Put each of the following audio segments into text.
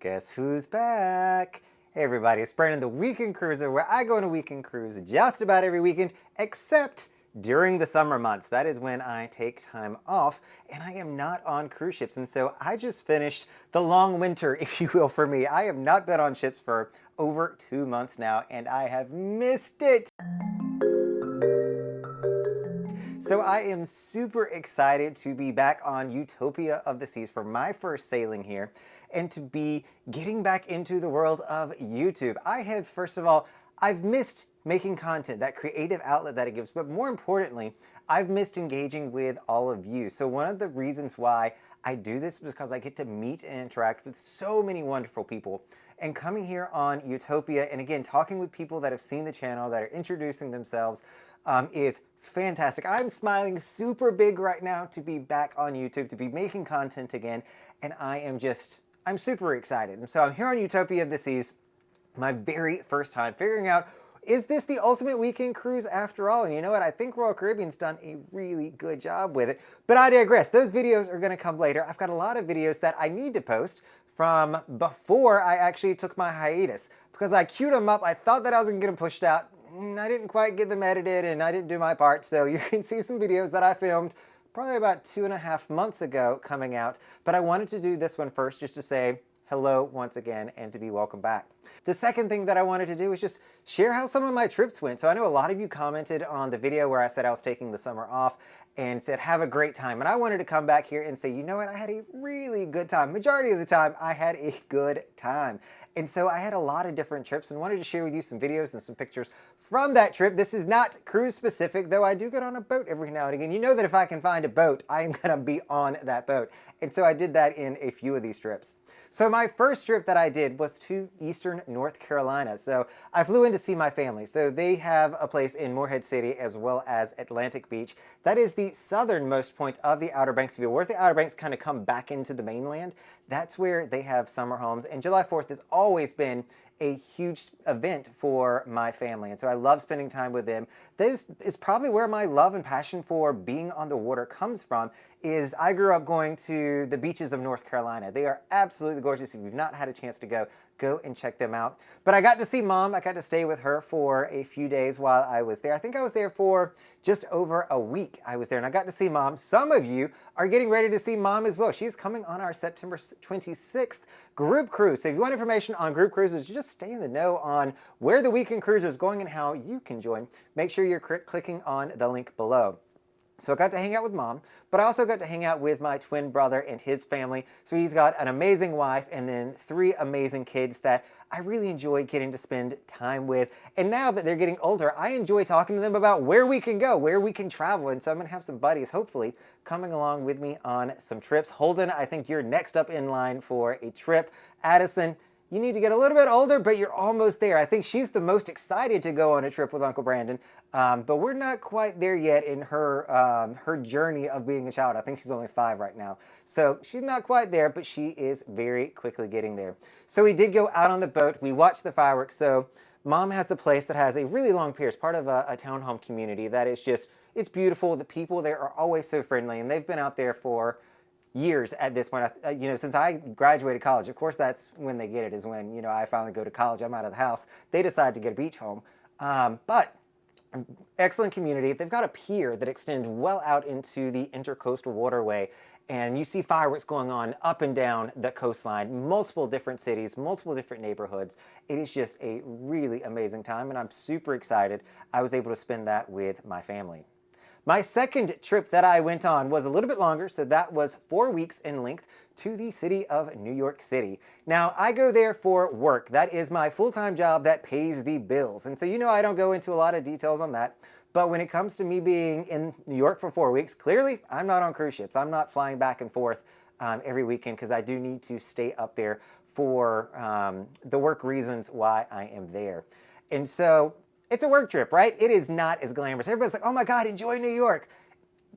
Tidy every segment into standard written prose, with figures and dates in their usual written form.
Guess who's back? Hey everybody, it's Brandon, the Weekend Cruiser, where I go on a weekend cruise just about every weekend, except during the summer months. That is when I take time off, and I am not on cruise ships. And so I just finished the long winter, if you will, for me. I have not been on ships for over 2 months now, and I have missed it. So I am super excited to be back on Utopia of the Seas for my first sailing here and to be getting back into the world of YouTube. First of all, I've missed making content, that creative outlet that it gives, but more importantly, I've missed engaging with all of you. So one of the reasons why I do this is because I get to meet and interact with so many wonderful people. And coming here on Utopia, and again, talking with people that have seen the channel, that are introducing themselves, is fantastic. I'm smiling super big right now to be back on YouTube, to be making content again, and I'm super excited. And so I'm here on Utopia of the Seas, my very first time figuring out, is this the ultimate weekend cruise after all? And you know what? I think Royal Caribbean's done a really good job with it, but I digress. Those videos are gonna come later. I've got a lot of videos that I need to post from before I actually took my hiatus, because I queued them up. I thought that I was gonna get them pushed out. I didn't quite get them edited and I didn't do my part, so you can see some videos that I filmed probably about 2.5 months ago coming out, but I wanted to do this one first just to say hello once again and to be welcome back. The second thing that I wanted to do was just share how some of my trips went. So I know a lot of you commented on the video where I said I was taking the summer off and said have a great time, and I wanted to come back here and say, you know what, I had a really good time. Majority of the time I had a good time. And so I had a lot of different trips and wanted to share with you some videos and some pictures from that trip. This is not cruise specific, though I do get on a boat every now and again. You know that if I can find a boat, I am gonna be on that boat. And so I did that in a few of these trips. So my first trip that I did was to Eastern North Carolina. So I flew in to see my family. So they have a place in Morehead City as well as Atlantic Beach. That is the southernmost point of the Outer Banks. If you where the Outer Banks kind of come back into the mainland, that's where they have summer homes. And July 4th has always been a huge event for my family, and so I love spending time with them. This is probably where my love and passion for being on the water comes from. Is I grew up going to the beaches of North Carolina. They are absolutely gorgeous. If you've not had a chance to go and check them out. But I got to see Mom. I got to stay with her for a few days while I was there. I think I was there for just over a week. I was there and I got to see Mom. Some of you are getting ready to see Mom as well. She's coming on our September 26th group cruise. So if you want information on group cruises, you just stay in the know on where the weekend cruiser is going and how you can join. Make sure you're clicking on the link below. So I got to hang out with Mom, but I also got to hang out with my twin brother and his family. So he's got an amazing wife and then 3 amazing kids that I really enjoy getting to spend time with. And now that they're getting older, I enjoy talking to them about where we can go, where we can travel. And so I'm gonna have some buddies, hopefully, coming along with me on some trips. Holden, I think you're next up in line for a trip. Addison, you need to get a little bit older, but you're almost there. I think she's the most excited to go on a trip with Uncle Brandon, but we're not quite there yet in her journey of being a child. I think she's only 5 right now. So she's not quite there, but she is very quickly getting there. So we did go out on the boat. We watched the fireworks. So Mom has a place that has a really long pier. It's part of a townhome community that is just, it's beautiful. The people there are always so friendly, and they've been out there for years at this point. You know, since I graduated college, of course that's when they get it, is when, you know, I finally go to college, I'm out of the house, they decide to get a beach home. But excellent community. They've got a pier that extends well out into the intercoastal waterway, and you see fireworks going on up and down the coastline, multiple different cities, multiple different neighborhoods. It is just a really amazing time, and I'm super excited I was able to spend that with my family. My second trip that I went on was a little bit longer, so that was 4 weeks in length to the city of New York City. Now, I go there for work. That is my full-time job that pays the bills. And so you know I don't go into a lot of details on that, but when it comes to me being in New York for 4 weeks, clearly I'm not on cruise ships. I'm not flying back and forth every weekend because I do need to stay up there for the work reasons why I am there. And so it's a work trip, right? It is not as glamorous. Everybody's like, oh my God, enjoy New York.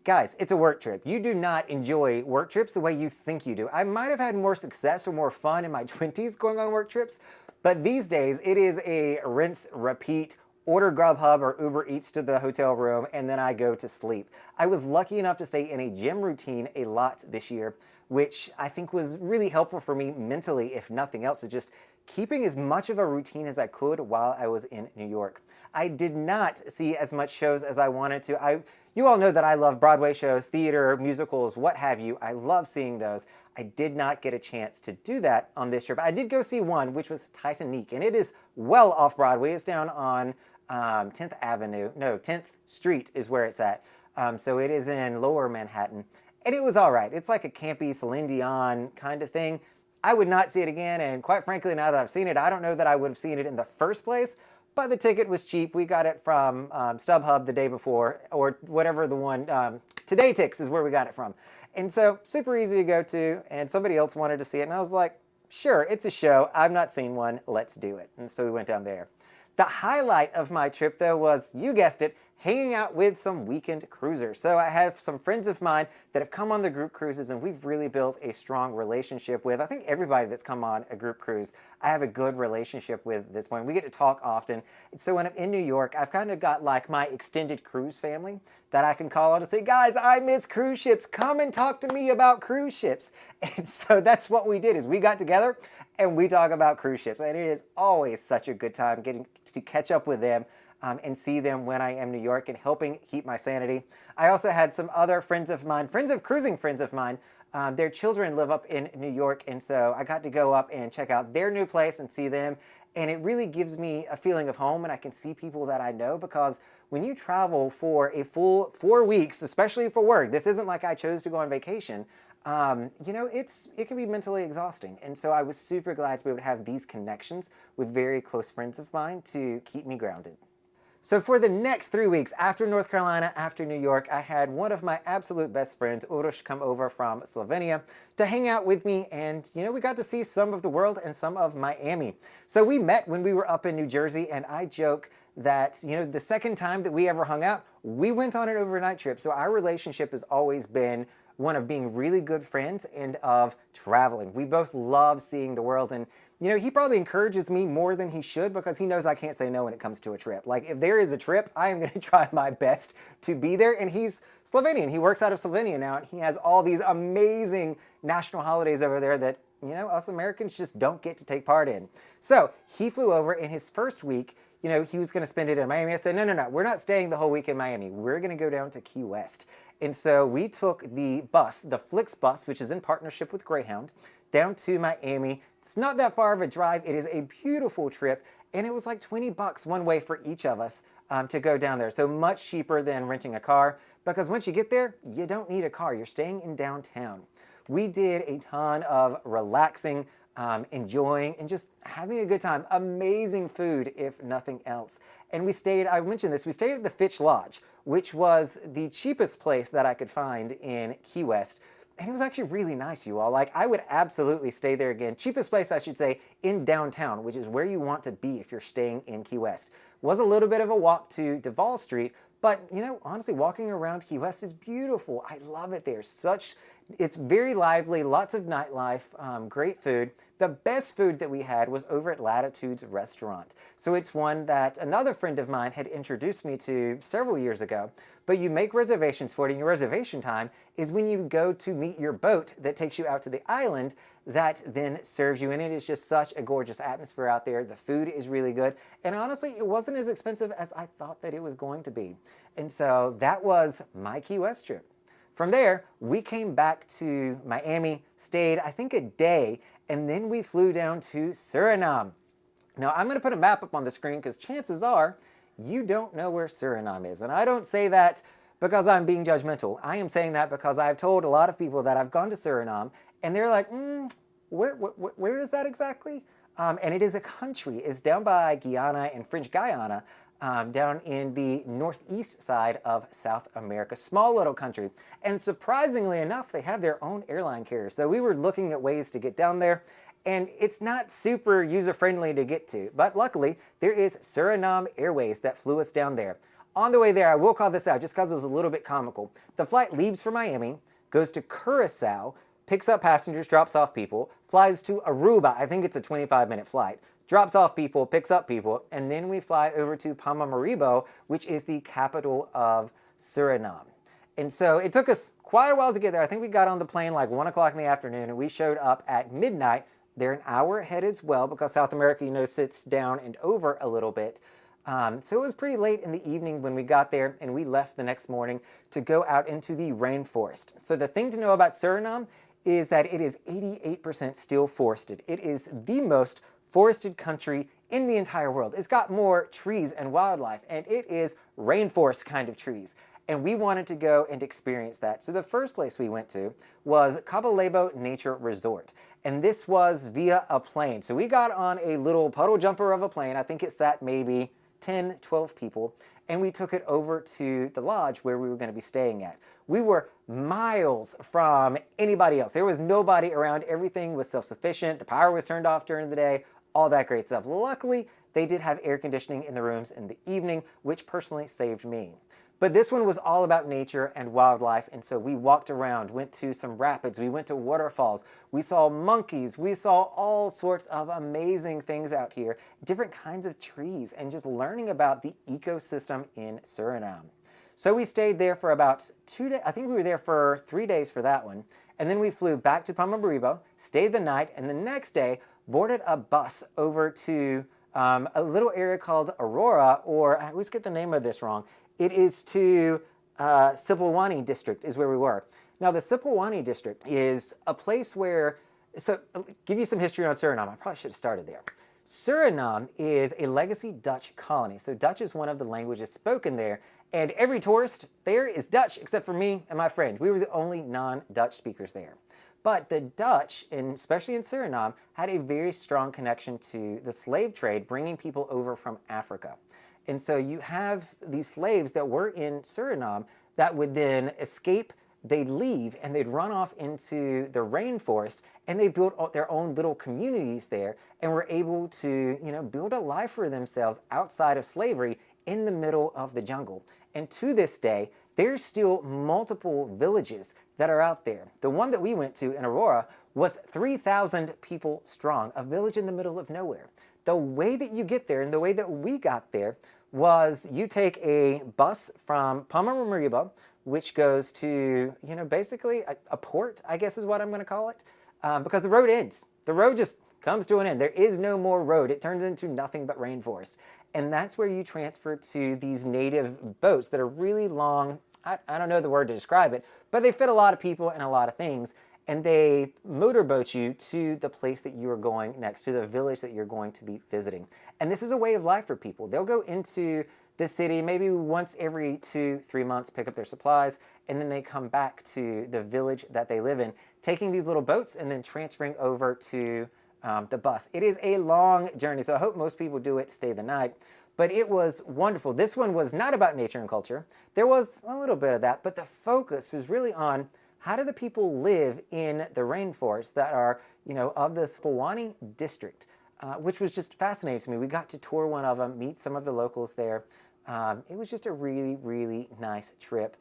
Guys, it's a work trip. You do not enjoy work trips the way you think you do. I might have had more success or more fun in my 20s going on work trips, but these days it is a rinse, repeat, order Grubhub or Uber Eats to the hotel room, and then I go to sleep. I was lucky enough to stay in a gym routine a lot this year, which I think was really helpful for me mentally, if nothing else, is just keeping as much of a routine as I could while I was in New York. I did not see as much shows as I wanted to. You all know that I love Broadway shows, theater, musicals, what have you. I love seeing those. I did not get a chance to do that on this trip. I did go see one, which was Titanic, and it is well off Broadway. It's down on 10th Avenue. No, 10th Street is where it's at. So it is in Lower Manhattan. And it was all right. It's like a campy Celine Dion kind of thing. I would not see it again, and quite frankly, now that I've seen it, I don't know that I would have seen it in the first place, but the ticket was cheap. We got it from StubHub the day before, or whatever the one, Today Tix is where we got it from. And so, super easy to go to, and somebody else wanted to see it, and I was like, sure, it's a show. I've not seen one. Let's do it. And so we went down there. The highlight of my trip, though, was, you guessed it, hanging out with some weekend cruisers. So I have some friends of mine that have come on the group cruises, and we've really built a strong relationship with. I think everybody that's come on a group cruise, I have a good relationship with at this point. We get to talk often. And so when I'm in New York, I've kind of got like my extended cruise family that I can call on and say, guys, I miss cruise ships. Come and talk to me about cruise ships. And so that's what we did, is we got together and we talk about cruise ships. And it is always such a good time getting to catch up with them and see them when I am in New York and helping keep my sanity. I also had some other friends of mine, cruising friends of mine, their children live up in New York, and so I got to go up and check out their new place and see them, and it really gives me a feeling of home, and I can see people that I know, because when you travel for a full 4 weeks, especially for work, this isn't like I chose to go on vacation, you know, it can be mentally exhausting. And so I was super glad to be able to have these connections with very close friends of mine to keep me grounded. So for the next 3 weeks, after North Carolina, after New York, I had one of my absolute best friends, Uroš, come over from Slovenia to hang out with me, and you know, we got to see some of the world and some of Miami. So we met when we were up in New Jersey, and I joke that, you know, the second time that we ever hung out, we went on an overnight trip. So our relationship has always been one of being really good friends and of traveling. We both love seeing the world, and you know, he probably encourages me more than he should, because he knows I can't say no when it comes to a trip. Like, if there is a trip, I am going to try my best to be there. And he's Slovenian. He works out of Slovenia now, and he has all these amazing national holidays over there that, you know, us Americans just don't get to take part in. So he flew over in his first week. You know, he was going to spend it in Miami. I said, no, we're not staying the whole week in Miami. We're going to go down to Key West. And so we took the bus, the Flix bus, which is in partnership with Greyhound, down to Miami. It's not that far of a drive. It is a beautiful trip, and it was like $20 one way for each of us to go down there. So much cheaper than renting a car, because once you get there, you don't need a car. You're staying in downtown. We did a ton of relaxing, enjoying, and just having a good time. Amazing food, if nothing else. And we stayed, I mentioned this, we stayed at the Fitch Lodge, which was the cheapest place that I could find in Key West. And it was actually really nice, you all. Like, I would absolutely stay there again. Cheapest place, I should say, in downtown, which is where you want to be if you're staying in Key West. Was a little bit of a walk to Duval Street, but, you know, honestly, walking around Key West is beautiful. I love it there. It's very lively, lots of nightlife, great food. The best food that we had was over at Latitude's restaurant. So it's one that another friend of mine had introduced me to several years ago, but you make reservations for it, and your reservation time is when you go to meet your boat that takes you out to the island that then serves you, and it is just such a gorgeous atmosphere out there. The food is really good, and honestly, it wasn't as expensive as I thought that it was going to be. And so that was my Key West trip. From there, we came back to Miami, stayed, I think, a day, and then we flew down to Suriname. Now, I'm going to put a map up on the screen because chances are you don't know where Suriname is. And I don't say that because I'm being judgmental. I am saying that because I've told a lot of people that I've gone to Suriname, and they're like, where is that exactly? And it is a country. It's down by Guyana and French Guiana, down in the northeast side of South America. Small little country. And surprisingly enough, they have their own airline carrier. So we were looking at ways to get down there, and it's not super user-friendly to get to. But luckily, there is Suriname Airways that flew us down there. On the way there, I will call this out just because it was a little bit comical. The flight leaves from Miami, goes to Curacao, picks up passengers, drops off people, flies to Aruba. I think it's a 25-minute flight. Drops off people, picks up people, and then we fly over to Paramaribo, which is the capital of Suriname. And so it took us quite a while to get there. I think we got on the plane like 1 o'clock in the afternoon, and we showed up at midnight. They're an hour ahead as well because South America, sits down and over a little bit. So it was pretty late in the evening when we got there, and we left the next morning to go out into the rainforest. So the thing to know about Suriname is that it is 88% still forested. It is the most forested country in the entire world. It's got more trees and wildlife, and it is rainforest kind of trees. And we wanted to go and experience that. So the first place we went to was Cabalo Nature Resort. And this was via a plane. So we got on a little puddle jumper of a plane. I think it sat maybe 10, 12 people. And we took it over to the lodge where we were going to be staying at. We were miles from anybody else. There was nobody around. Everything was self-sufficient. The power was turned off during the day. All that great stuff. Luckily, they did have air conditioning in the rooms in the evening, which personally saved me. But this one was all about nature and wildlife, and so we walked around, went to some rapids, we went to waterfalls, we saw monkeys, we saw all sorts of amazing things out here, different kinds of trees, and just learning about the ecosystem in Suriname. So we stayed there for about 2 days. I think we were there for 3 days for that one, and then we flew back to Paramaribo, stayed the night, and the next day boarded a bus over to a little area called Aurora, or I always get the name of this wrong. It is to Sipilwani District is where we were. Now the Sipilwani District is a place where, so I'll give you some history on Suriname. I probably should have started there. Suriname is a legacy Dutch colony. So Dutch is one of the languages spoken there. And every tourist there is Dutch except for me and my friend. We were the only non-Dutch speakers there. But the Dutch, and especially in Suriname, had a very strong connection to the slave trade, bringing people over from Africa. And so you have these slaves that were in Suriname that would then escape, they'd leave, and they'd run off into the rainforest, and they built their own little communities there and were able to, build a life for themselves outside of slavery in the middle of the jungle. And to this day, there's still multiple villages that are out there. The one that we went to in Aurora was 3,000 people strong, a village in the middle of nowhere. The way that you get there and the way that we got there was you take a bus from Paramaribo, which goes to, basically a port, I guess is what I'm going to call it, because the road ends. The road just comes to an end. There is no more road. It turns into nothing but rainforest. And that's where you transfer to these native boats that are really long. I don't know the word to describe it, but they fit a lot of people and a lot of things. And they motorboat you to the place that you are going next, to the village that you're going to be visiting. And this is a way of life for people. They'll go into the city maybe once every 2-3 months, pick up their supplies, and then they come back to the village that they live in, taking these little boats and then transferring over to the bus. It is a long journey, so I hope most people do it, stay the night. But it was wonderful. This one was not about nature and culture. There was a little bit of that, but the focus was really on how do the people live in the rainforest that are, of the Sipilwani district, which was just fascinating to me. We got to tour one of them, meet some of the locals there. It was just a really, really nice trip.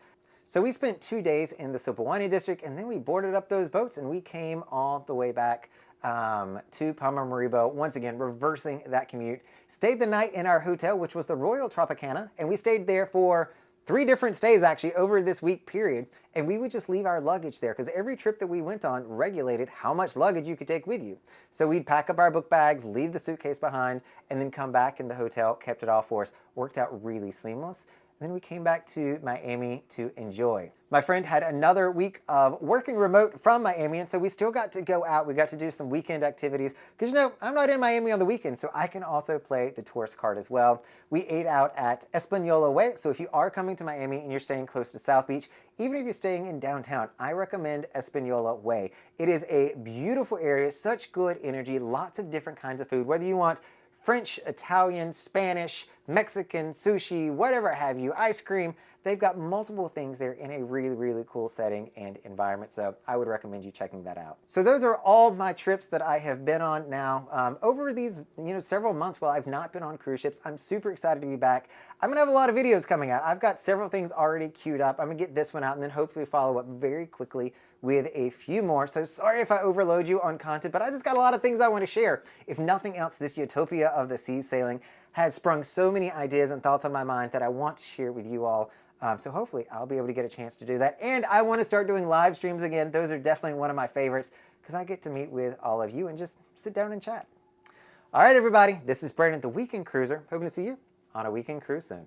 So we spent 2 days in the Sipilwani district, and then we boarded up those boats, and we came all the way back to Paramaribo, once again, reversing that commute. Stayed the night in our hotel, which was the Royal Tropicana, and we stayed there for 3 different stays actually over this week period, and we would just leave our luggage there because every trip that we went on regulated how much luggage you could take with you. So we'd pack up our book bags, leave the suitcase behind, and then come back in the hotel, kept it all for us. Worked out really seamless. And then we came back to Miami to enjoy. My friend had another week of working remote from Miami, and so we still got to go out. We got to do some weekend activities because, I'm not in Miami on the weekend, so I can also play the tourist card as well. We ate out at Espanola Way, so if you are coming to Miami and you're staying close to South Beach, even if you're staying in downtown, I recommend Espanola Way. It is a beautiful area, such good energy, lots of different kinds of food, whether you want French, Italian, Spanish, Mexican, sushi, whatever have you, ice cream. They've got multiple things there in a really, really cool setting and environment, so I would recommend you checking that out. So those are all my trips that I have been on now. Over these several months while I've not been on cruise ships, I'm super excited to be back. I'm gonna have a lot of videos coming out. I've got several things already queued up. I'm gonna get this one out and then hopefully follow up very quickly with a few more. So sorry if I overload you on content, but I just got a lot of things I want to share. If nothing else, this Utopia of the Seas sailing has sprung so many ideas and thoughts on my mind that I want to share with you all. So hopefully I'll be able to get a chance to do that. And I want to start doing live streams again. Those are definitely one of my favorites because I get to meet with all of you and just sit down and chat. All right, everybody, this is Brandon, the Weekend Cruiser. Hoping to see you on a weekend cruise soon.